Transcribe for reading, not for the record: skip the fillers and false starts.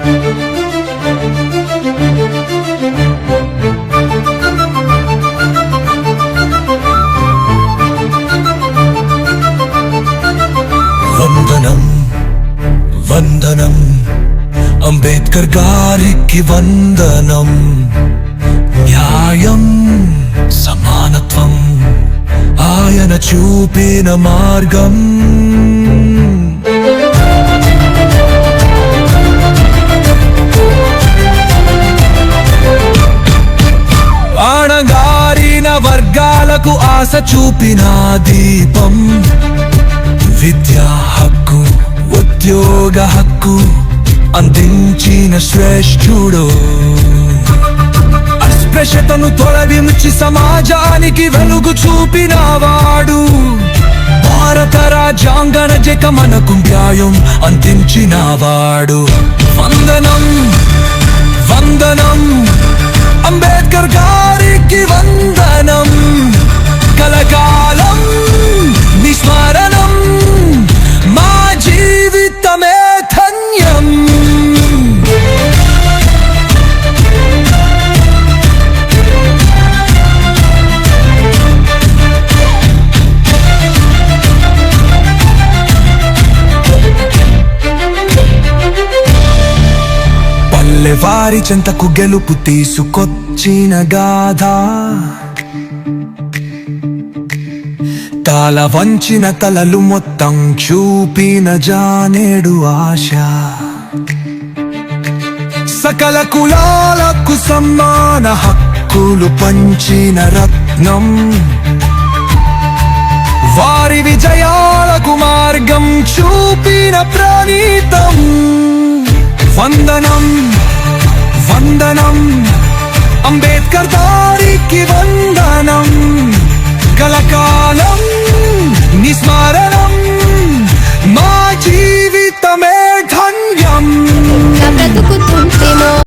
వందనం వందనం అంబేద్కర్ గారికి వందనం. న్యాయం సమానత్వం ఆయన చూపిన మార్గం. అణగారిన వర్గాలకు ఆశ చూపిన దీపం. విద్యా హక్కు ఉద్యోగ హక్కు అందించిన శ్రేష్ఠుడు. అస్పృశ్యతను తొలగించి సమాజానికి వెలుగు చూపినవాడు. భారత రాజ్యాంగన జక మనకు న్యాయం అందించినవాడు. వందనం వందనం అంబేద్కర్ గారికి వందనం. కలకాలం నిస్మరణం మా జీవితమే ధన్యం. పల్లెవారి చెంతకు గెలుపు తీసుకొచ్చిన గాథ. తల వంచిన తలలు మొత్తం చూపిన జానేడు ఆశ. సకల కులాలకు సమాన హక్కులు పంచిన రత్నం. వారి విజయాలకు మార్గం చూపిన ప్రణీతం. వందనం వందనం అంబేద్కర్ గారికి వందనం. కలకాలం నిస్మరణ